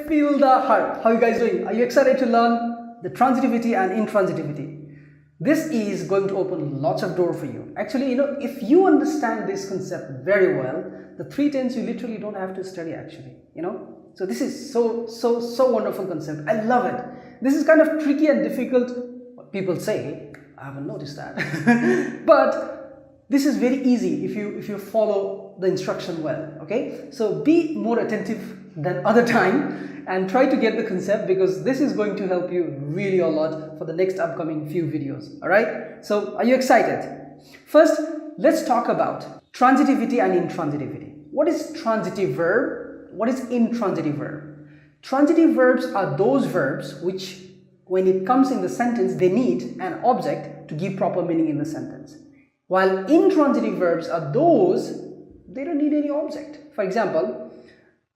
feel the heart. How you guys doing? Are you excited to learn the transitivity and intransitivity? This is going to open lots of doors for you. Actually, if you understand this concept very well, the three tense you literally don't have to study actually, So this is so wonderful concept. I love it. This is kind of tricky and difficult, what people say. I haven't noticed that. But this is very easy if you follow the instruction well, okay? So be more attentive than other time and try to get the concept, because this is going to help you really a lot for the next upcoming few videos, all right? So are you excited? First, let's talk about transitivity and intransitivity. What is transitive verb? What is intransitive verb? Transitive verbs are those verbs which, when it comes in the sentence, they need an object to give proper meaning in the sentence. While intransitive verbs are those, they don't need any object. For example,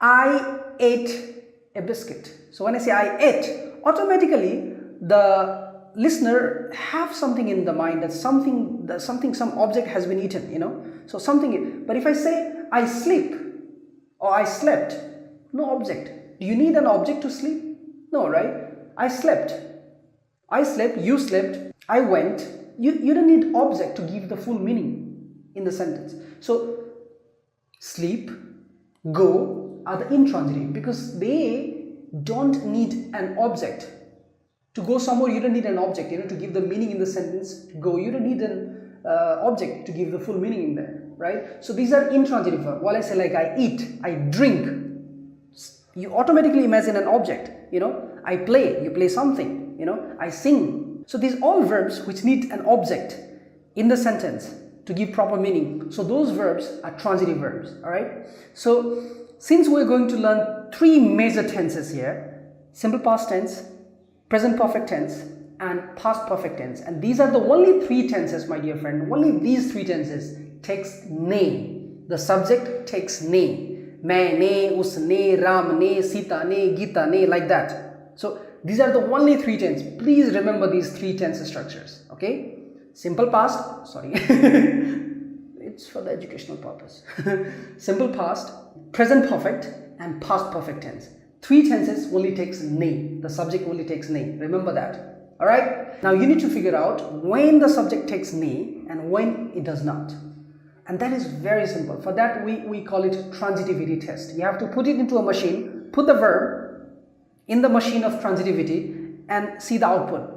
I ate a biscuit. So when I say I ate, automatically the listener have something in the mind that some object has been eaten, So something. But if I say I sleep or I slept, no object. Do you need an object to sleep? No, right? I slept, you slept, I went. You don't need object to give the full meaning in the sentence. So sleep, go are the intransitive, because they don't need an object. To go somewhere, you don't need an object, to give the meaning in the sentence. Go, you don't need an object to give the full meaning in there, right? So these are intransitive verbs. While I say like I eat, I drink, you automatically imagine an object, I play, you play something, I sing. So these all verbs which need an object in the sentence to give proper meaning. So those verbs are transitive verbs, all right? So since we're going to learn three major tenses here, simple past tense, present perfect tense, and past perfect tense. And these are the only three tenses, my dear friend. Only these three tenses takes name. The subject takes name. Main ne, usne, Ram ne, Sita ne, Gita ne, like that. So these are the only three tenses. Please remember these three tense structures, okay? Simple past, sorry. It's for the educational purpose. Simple past, present perfect, and past perfect tense. Three tenses only takes name. The subject only takes name. Remember that. All right? Now you need to figure out when the subject takes name and when it does not. And that is very simple. For that, we call it transitivity test. You have to put it into a machine, put the verb in the machine of transitivity and see the output.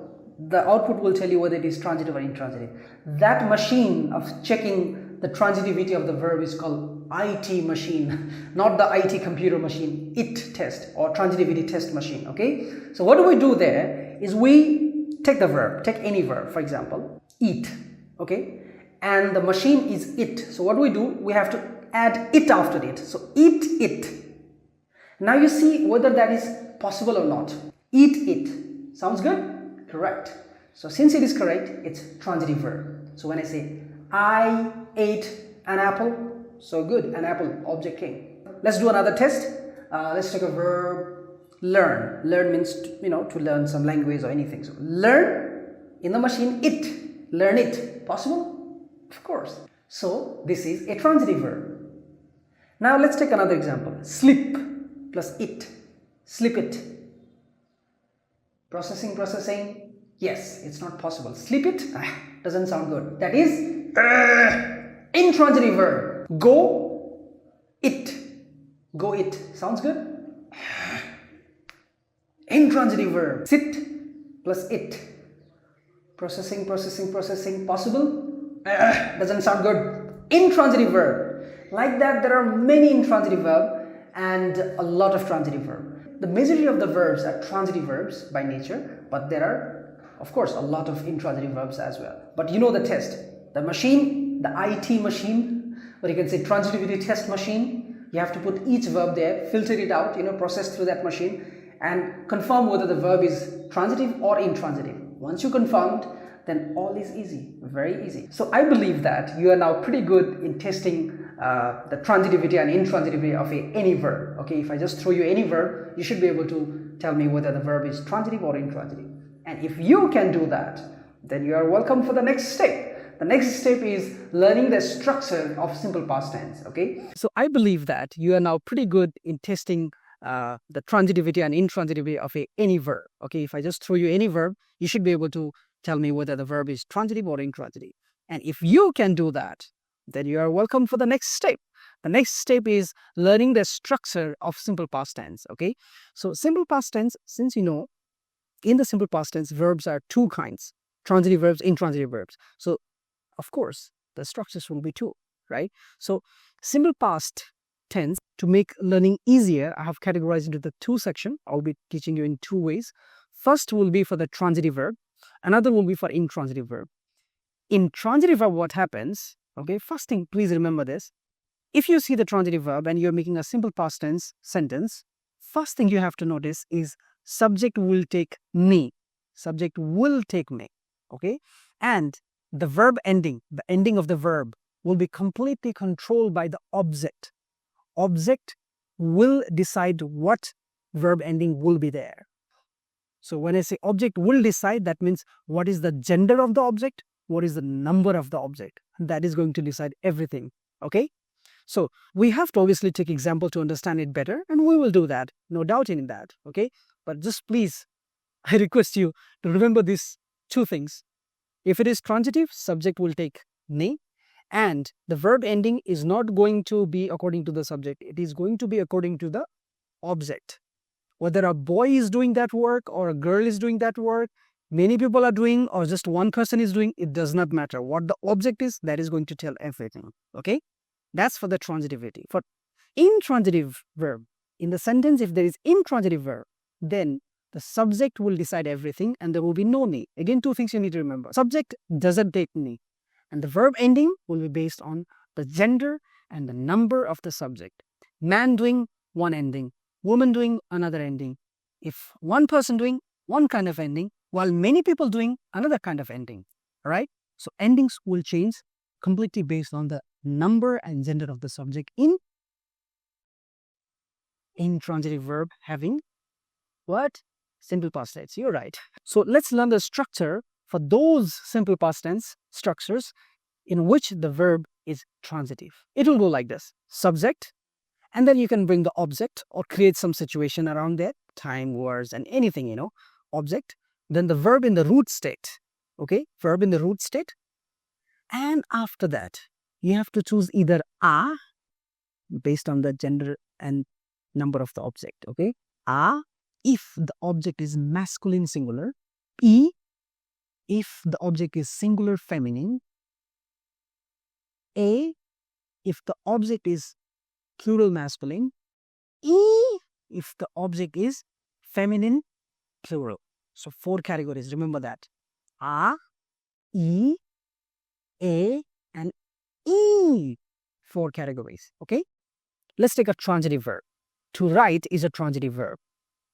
The output will tell you whether it is transitive or intransitive. That machine of checking the transitivity of the verb is called IT machine, not the IT computer machine, IT test or transitivity test machine, okay? So what do we do there is we take the verb, take any verb, for example, eat, okay? And the machine is it. So what do? We have to add it after it. So eat it. Now you see whether that is possible or not. Eat it. Sounds good? Correct. So since it is correct, it's transitive verb. So when I say I ate an apple, so good, an apple, object came. Let's do another test. Let's take a verb, learn. Learn means to learn some language or anything. So learn, in the machine, it. Learn it. Possible? Of course. So this is a transitive verb. Now let's take another example. Sleep plus it. Sleep it. Processing. Yes, it's not possible. Sleep it doesn't sound good. That is intransitive verb. Go it. Go it. Sounds good? Intransitive verb. Sit plus it. Processing. Possible? Doesn't sound good. Intransitive verb. Like that, there are many intransitive verbs and a lot of transitive verbs. The majority of the verbs are transitive verbs by nature, but there are, of course, a lot of intransitive verbs as well. But you know the test. The machine, the IT machine, or you can say transitivity test machine, you have to put each verb there, filter it out, process through that machine and confirm whether the verb is transitive or intransitive. Once you confirmed, then all is easy, very easy. So I believe that you are now pretty good in testing the transitivity and intransitivity of any verb. Okay, if I just throw you any verb, you should be able to tell me whether the verb is transitive or intransitive. And if you can do that, then you are welcome for the next step. The next step is learning the structure of simple past tense. Okay, so I believe that you are now pretty good in testing the transitivity and intransitivity of any verb. Okay, if I just throw you any verb, you should be able to tell me whether the verb is transitive or intransitive. And if you can do that, then you are welcome for the next step. The next step is learning the structure of simple past tense. Okay, so simple past tense, since you know, in the simple past tense, verbs are two kinds: transitive verbs, intransitive verbs. So, of course, the structures will be two, right? So, simple past tense, to make learning easier, I have categorized into the two sections. I'll be teaching you in two ways. First will be for the transitive verb, another will be for intransitive verb. In transitive verb, what happens? Okay, first thing, please remember this. If you see the transitive verb and you're making a simple past tense sentence, first thing you have to notice is subject will take me. Subject will take me. Okay, and the verb ending, the ending of the verb, will be completely controlled by the object. Object will decide what verb ending will be there. So when I say object will decide, that means what is the gender of the object, what is the number of the object. That is going to decide everything. Okay, so we have to obviously take example to understand it better, and we will do that, no doubt in that. Okay, but just please, I request you to remember these two things. If it is transitive, subject will take ne, and the verb ending is not going to be according to the subject. It is going to be according to the object. Whether a boy is doing that work or a girl is doing that work, many people are doing or just one person is doing, it does not matter. What the object is, that is going to tell everything. Okay, that's for the transitivity. For intransitive verb, in the sentence, if there is intransitive verb, then the subject will decide everything and there will be no ne. Again, two things you need to remember. Subject doesn't take ne, and the verb ending will be based on the gender and the number of the subject. Man doing one ending, woman doing another ending. If one person doing one kind of ending, while many people doing another kind of ending, right? So endings will change completely based on the number and gender of the subject in intransitive verb having what? Simple past tense. You're right. So let's learn the structure for those simple past tense structures in which the verb is transitive. It will go like this: subject, and then you can bring the object or create some situation around that, time, words, and anything, you know, object. Then the verb in the root state. Okay, verb in the root state. And after that, you have to choose either a based on the gender and number of the object. Okay, a if the object is masculine singular, e if the object is singular feminine, a if the object is plural masculine, e if the object is feminine plural. So 4 categories, remember that: a, e, a, and e. 4 categories. Okay, let's take a transitive verb. To write is a transitive verb.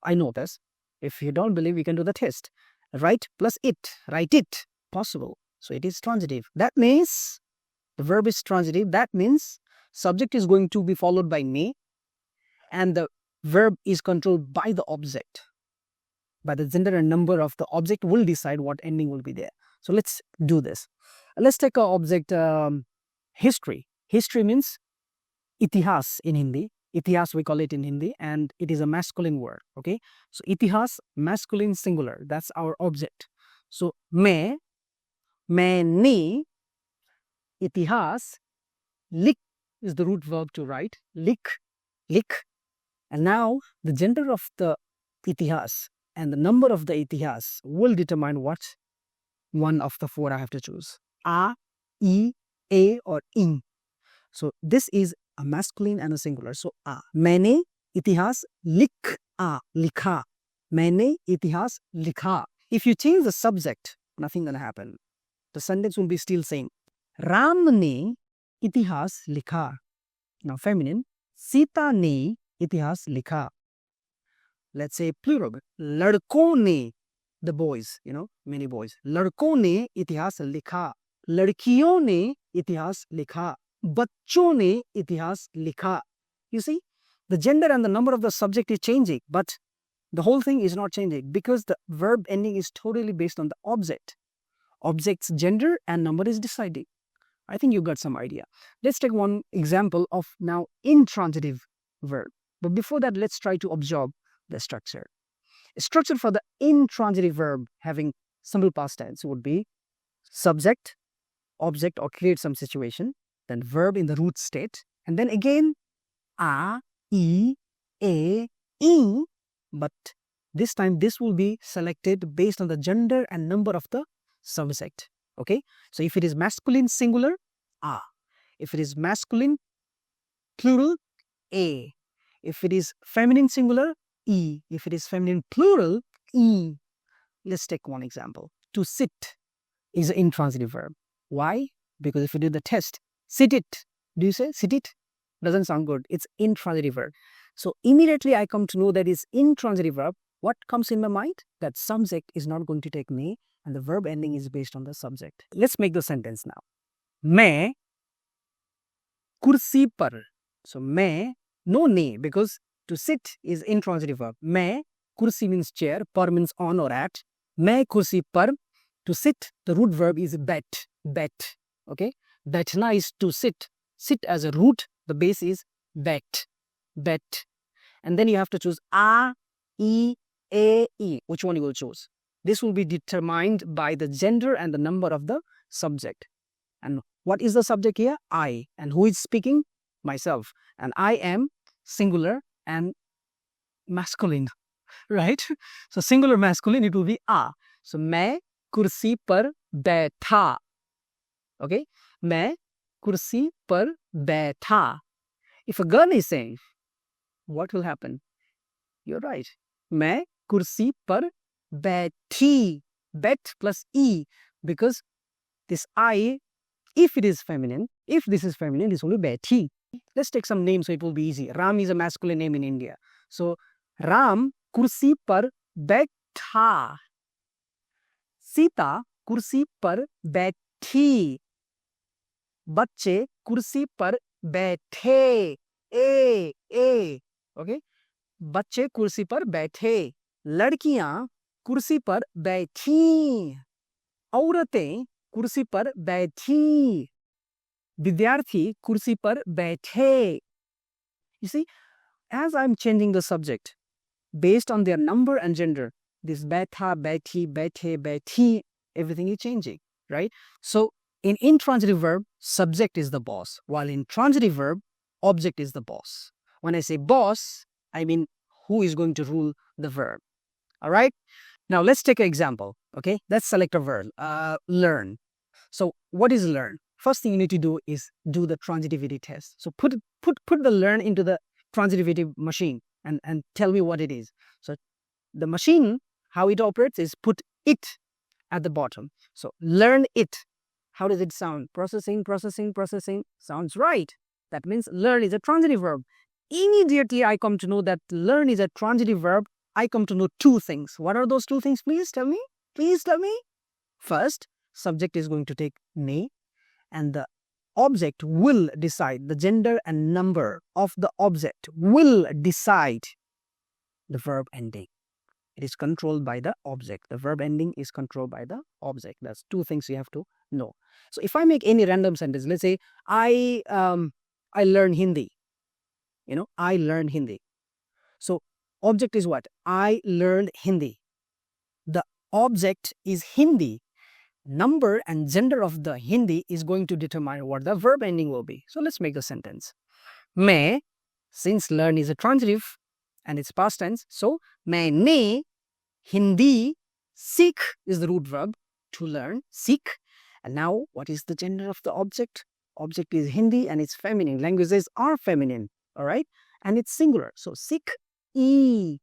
I know this. If you don't believe, you can do the test. Write plus it, write it, possible. So it is transitive. That means the verb is transitive. That means subject is going to be followed by ne, and the verb is controlled by the object. By the gender and number of the object will decide what ending will be there. So let's do this. Let's take an object, history. History means itihas in Hindi. Itihas we call it in Hindi, and it is a masculine word. Okay, so itihas, masculine singular, that's our object. So maine itihas, lik is the root verb to write, lik, and now the gender of the itihas and the number of the itihas will determine what one of the 4 I have to choose: a, e, a, or in. So this is a masculine and a singular. So a. Maine itihas likha. Maine itihas likha. If you change the subject, nothing gonna happen. The sentence will be still same. Ram ne itihas likha. Now feminine. Sita ne itihas likha. Let's say plural. Ladko ne, the boys, you know, many boys. Ladko ne itihas likha. Ladkiyon ne itihas likha. Bachon ne itihas likha. You see, the gender and the number of the subject is changing, but the whole thing is not changing because the verb ending is totally based on the object. Object's gender and number is deciding. I think you got some idea. Let's take one example of now intransitive verb. But before that, let's try to observe the structure. A structure for the intransitive verb having simple past tense would be subject, object or create some situation, then verb in the root state, and then again a, e, a, e, but this time this will be selected based on the gender and number of the subject. Okay, so if it is masculine singular, a. If it is masculine plural, a. If it is feminine singular, e. If it is feminine plural, e. Let's take one example. To sit is an intransitive verb. Why? Because if you do the test, sit it. Do you say sit it? Doesn't sound good. It's intransitive verb. So immediately I come to know that it's intransitive verb. What comes in my mind? That subject is not going to take me and the verb ending is based on the subject. Let's make the sentence now. मैं कुर्सी पर. So मैं, no ne, because to sit is intransitive verb. मैं, kursi means chair, par means on or at. मैं कुर्सी पर. To sit, the root verb is bet, bet. Okay, बैठना is to sit. Sit as a root, the base is bet, bet. And then you have to choose a, e, a, e. Which one you will choose? This will be determined by the gender and the number of the subject. And what is the subject here? I. And who is speaking? Myself. And I am singular and masculine, right? So singular masculine, it will be a. So मैं कुर्सी पर बैठा. Okay, मैं कुर्सी पर बैठा. If a girl is saying, what will happen? You're right. मैं कुर्सी पर बैठी. Bet plus e, because this I, if it is feminine, if this is feminine, this will be बैठी. Let's take some names so it will be easy. Ram is a masculine name in India. So Ram कुर्सी पर बैठा. सीता कुर्सी पर बैठी. बच्चे कुर्सी पर बैठे. ए. Okay, बच्चे कुर्सी पर बैठे. लड़कियां कुर्सी पर बैठी. औरतें कुर्सी पर बैठी. विद्यार्थी कुर्सी पर बैठे. You see, as I'm changing the subject based on their number and gender, this बैठा, बैठी, बैठे, बैठी, everything is changing, right? So in intransitive verb, subject is the boss, while in transitive verb, object is the boss. When I say boss, I mean who is going to rule the verb. All right? Now let's take an example. Okay, let's select a verb. Learn. So what is learn? First thing you need to do is do the transitivity test. So put the learn into the transitivity machine and tell me what it is. So the machine, how it operates is put it at the bottom. So learn it. How does it sound? Processing. Sounds right. That means learn is a transitive verb. Immediately I come to know that learn is a transitive verb. I come to know two things. What are those two things? Please tell me. First, subject is going to take ne, and the object will decide, the gender and number of the object will decide the verb ending. It is controlled by the object. The verb ending is controlled by the object. That's two things you have to know. So if I make any random sentence, let's say I learn Hindi. I learn Hindi. So object is what? I learned Hindi. The object is Hindi. Number and gender of the Hindi is going to determine what the verb ending will be. So let's make the sentence. मैं, since learn is a transitive and it's past tense, so मैंने Hindi, सीख is the root verb, to learn, सीख. And now what is the gender of the object? Object is Hindi and it's feminine. Languages are feminine, all right? And it's singular. So सीख ई.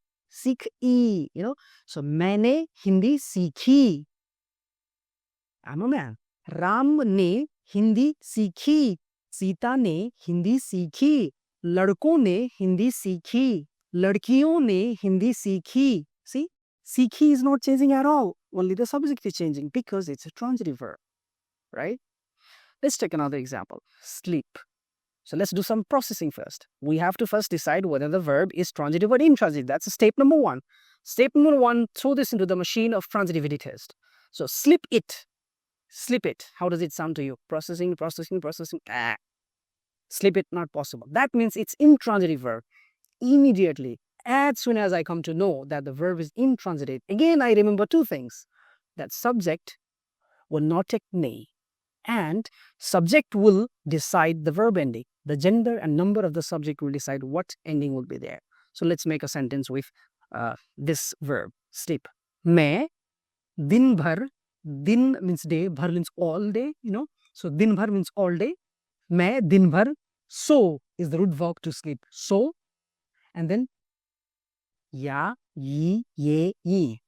So मैंने हिंदी सीखी. I'm a man. Ram ने हिंदी सीखी. सीता ने हिंदी सीखी. लड़कों ने हिंदी सीखी. लड़कियों ने हिंदी सीखी. See? सीखी is not changing at all. Only the subject is changing because it's a transitive verb. Right? Let's take another example. Sleep. So let's do some processing first. We have to first decide whether the verb is transitive or intransitive. That's step number one. Step number one, throw this into the machine of transitivity test. So slip it. Slip it. How does it sound to you? Processing. Slip it, not possible. That means it's intransitive verb. immediately, as soon as I come to know that the verb is intransitive, again I remember two things. That subject will not take ne, and subject will decide the verb ending. The gender and number of the subject will decide what ending will be there. So let's make a sentence with this verb, sleep. मैं दिन भर, दिन means day, bhar means all day, so दिन भर means all day. मैं दिन भर, so is the root verb to sleep. So, and then ya, ye, ye.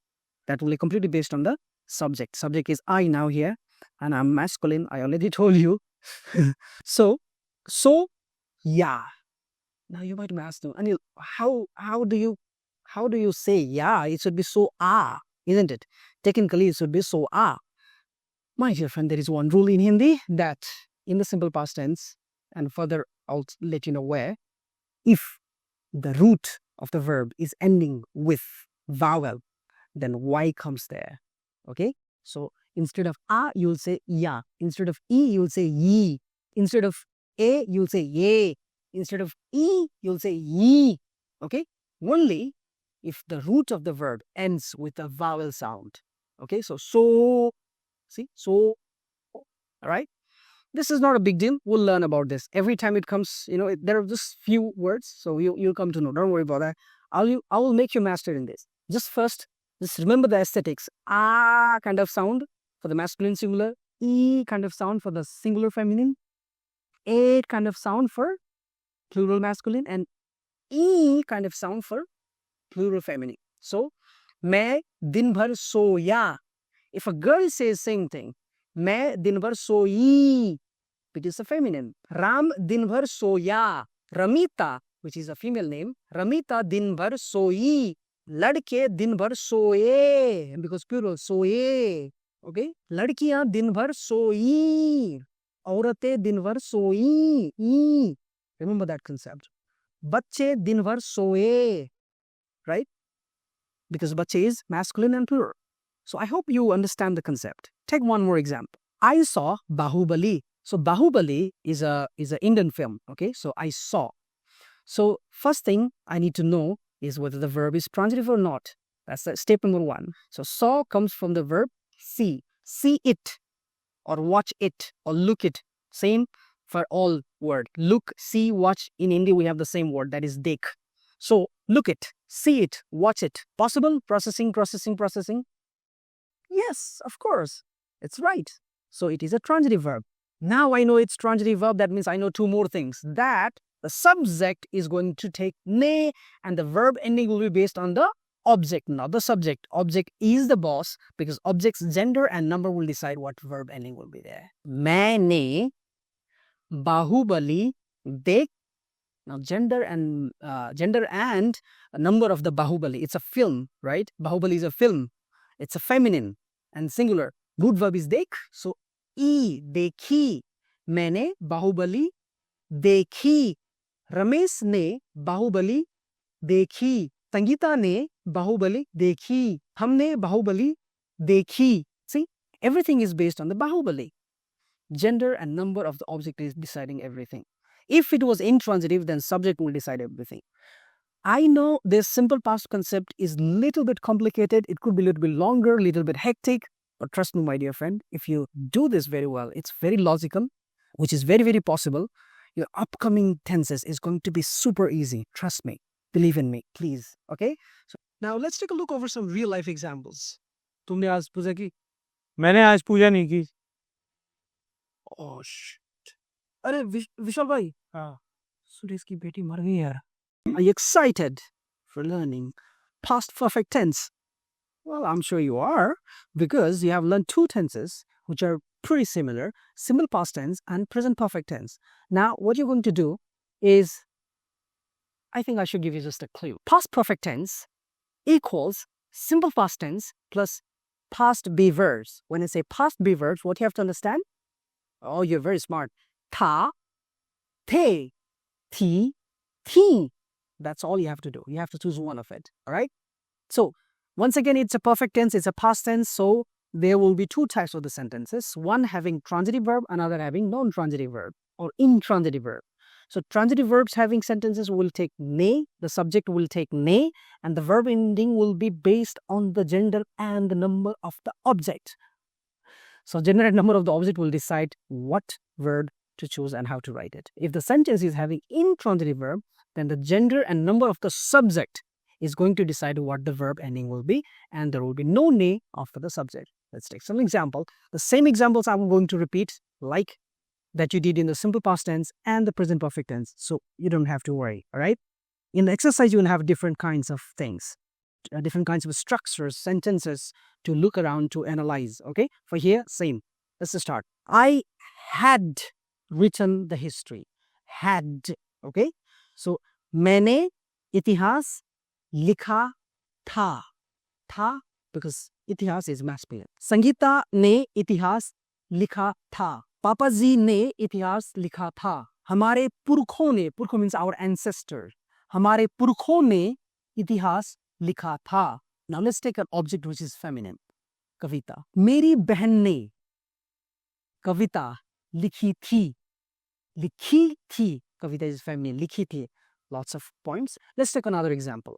That will be completely based on the subject. Subject is I now here, and I'm masculine. I already told you. so, yeah. Now you might ask me, Anil, how do you say yeah? It should be so isn't it? Technically, it should be so My dear friend, there is one rule in Hindi that in the simple past tense, and further I'll let you know where, if the root of the verb is ending with vowel, then y comes there. Okay? So instead of you'll say ya. Instead of e, you'll say ye. Instead of a, you'll say ye. Instead of e, you'll say ye. Okay? Only if the root of the verb ends with a vowel sound. Okay? So, see? So, all right? This is not a big deal. We'll learn about this. Every time it comes, there are just few words. So you'll come to know. Don't worry about that. I will make you master in this. Just remember the aesthetics. Kind of sound for the masculine singular. E kind of sound for the singular feminine. A kind of sound for plural masculine. And E kind of sound for plural feminine. So, मैं दिन भर सोया. If a girl says same thing, मैं दिन भर सोई, it is a feminine. Ram दिन भर सोया. Ramita, which is a female name, Ramita दिन भर सोई. लड़के दिन भर सोए, because plural, सोए. Okay? लड़कियां दिन भर सोई. औरतें दिन भर सोई. Remember that concept. बच्चे दिन भर सोए. Right? Because बच्चे is masculine and plural. So I hope you understand the concept. Take one more example. I saw Bahubali. So Bahubali is a Indian film. Okay, so I saw. So first thing I need to know is whether the verb is transitive or not. That's step number one. So saw comes from the verb see. See it, or watch it, or look it. Same for all word. Look, see, watch. In Hindi we have the same word, that is dekh. So look it, see it, watch it. Possible? Processing. Yes, of course. It's right. So it is a transitive verb. Now I know it's transitive verb. That means I know two more things. That the subject is going to take ne, and the verb ending will be based on the object, not the subject. Object is the boss, because object's gender and number will decide what verb ending will be there. मैंने बाहुबली देख. Now gender and number of the Bahubali. It's a film, right? Bahubali is a film. It's a feminine and singular. Root verb is dekh. So e, dekhi. मैंने बाहुबली देखी. रमेश ने बाहुबली देखी. संगीता ने बाहुबली देखी. हमने बाहुबली देखी. See, everything is based on the Bahubali. Gender and number of the object is deciding everything. If it was intransitive, then subject will decide everything. I know this simple past concept is little bit complicated. It could be a little bit longer, little bit hectic. But trust me, my dear friend, if you do this very well, it's very logical, which is very, very possible. Your upcoming tenses is going to be super easy. Trust me. Believe in me, please. Okay? So now let's take a look over some real life examples. तुमने आज पूजा की? मैंने आज पूजा नहीं की. Oh shit. अरे विशाल भाई, हाँ. सुरेश की बेटी मर गई यार. Are you excited for learning past perfect tense? Well, I'm sure you are, because you have learned two tenses which are pretty similar, simple past tense and present perfect tense. Now, what you're going to do is, I think I should give you just a clue. Past perfect tense equals simple past tense plus past be verbs. When I say past be verbs, what you have to understand? Oh, you're very smart. Tha, the, thi, thi. That's all you have to do. You have to choose one of it. All right? So, once again, it's a perfect tense, it's a past tense. So, there will be two types of the sentences. One having transitive verb, another having non-transitive verb or intransitive verb. So transitive verbs having sentences will take ne, the subject will take ne, and the verb ending will be based on the gender and the number of the object. So gender and number of the object will decide what verb to choose and how to write it. If the sentence is having intransitive verb, then the gender and number of the subject is going to decide what the verb ending will be, and there will be no ne after the subject. Let's take some example. The same examples I'm going to repeat like that you did in the simple past tense and the present perfect tense. So you don't have to worry, all right? In the exercise, you will have different kinds of things, different kinds of structures, sentences to look around, to analyze, okay? For here, same. Let's start. I had written the history. Had, okay? So, मैंने इतिहास लिखा था. था because इतिहास is masculine. Sangeeta ने इतिहास लिखा था. पापा जी ने इतिहास लिखा था. हमारे पुरखों ने, पुरखों means our ancestors, हमारे पुरखों ने इतिहास लिखा था. Now let's take an object which is feminine. कविता. मेरी बहन ने कविता लिखी थी. लिखी थी. कविता is feminine. लिखी थी. Lots of points. Let's take another example.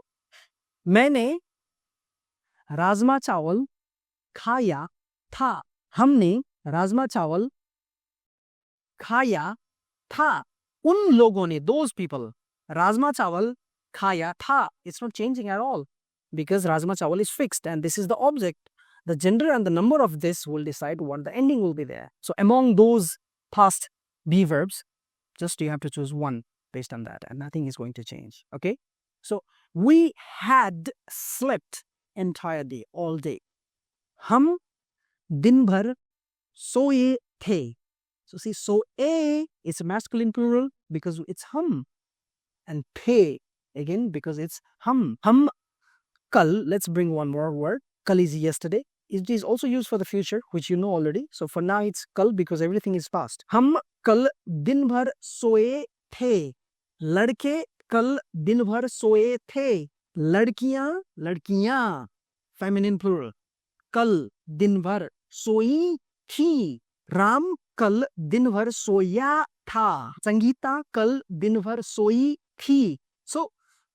मैंने राजमा चावल खाया था. हमने राजमा चावल खाया था. उन लोगों ने, those people, राजमा चावल खाया था. It's not changing at all because rajma चावल is fixed and this is the object. The gender and the number of this will decide what the ending will be there. So among those past be verbs, just you have to choose one based on that and nothing is going to change. Okay? So we had slept entire day, all day. हम दिन भर सोए थे. So see, soe is a masculine plural because it's hum. And the again because it's hum. Hum kal, let's bring one more word. Kal is yesterday. It is also used for the future, which you know already. So for now it's kal because everything is past. Hum kal din bhar soe the. लड़के कल दिन भर सोए थे. लड़कियां, लड़कियां, feminine plural. कल दिन भर सोई थी. राम कल दिन भर सोया था. संगीता कल दिन भर सोई थी. So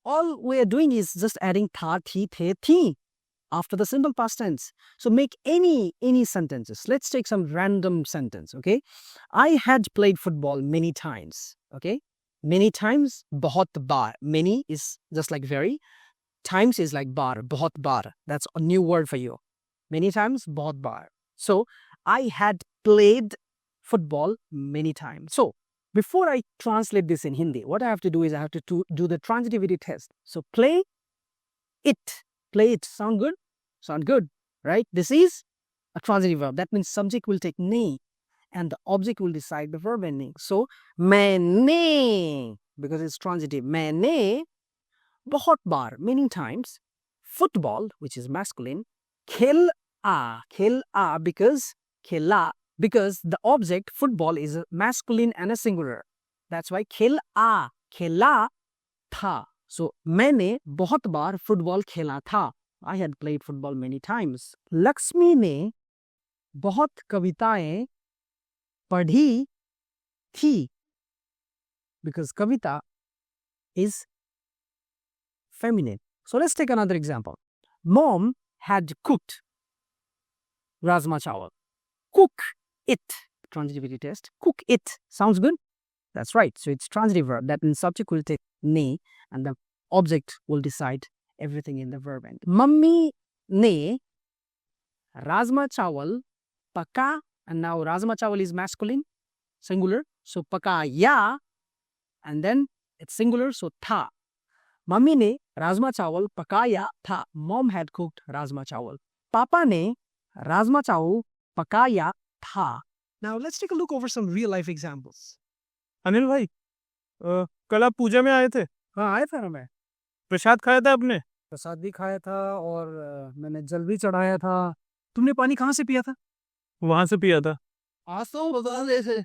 all we are doing is just adding tha, thi, the, thi after the simple past tense. So make any sentences. Let's take some random sentence, okay? I had played football many times, okay? Many times, बहुत बार. Many is just like very. Times is like बार, बहुत बार. That's a new word for you. Many times, बहुत बार. So, I had played football many times. So, before I translate this in Hindi, what I have to do is I have to do the transitivity test. So, play it. Play it. Sound good? Sound good, right? This is a transitive verb. That means subject will take ne and the object will decide the verb ending. So, मैंने, because it's transitive, मैंने बहुत बार, many times, football, which is masculine, खेला, because खेला, because the object football is a masculine and a singular. That's why खेला था. So, मैंने बहुत बार football खेला था. I had played football many times. Lakshmi ने बहुत कविताएं पढ़ी थी, because kavita is feminine. So let's take another example. Mom had cooked rajma chawal. Cook it. Transitivity test. Cook it. Sounds good? That's right. So it's transitive verb. That means subject will take ne and the object will decide everything in the verb end. Mummy ne rajma chawal paka. And now rajma chawal is masculine, singular. So pakaya, and then it's singular, so tha. Mummy ne rajma chawal pakaya tha. Mom had cooked rajma chawal. Papa ne rajma chawal pakaya tha. Now let's take a look over some real life examples. Anil भाई कल आप पूजा में आए थे. हाँ, आया था ना मैं. प्रसाद खाया था आपने? प्रसाद भी खाया था और मैंने जल भी चढ़ाया था. तुमने पानी कहाँ से पिया था? वहां से पिया था. आज तो बता दे से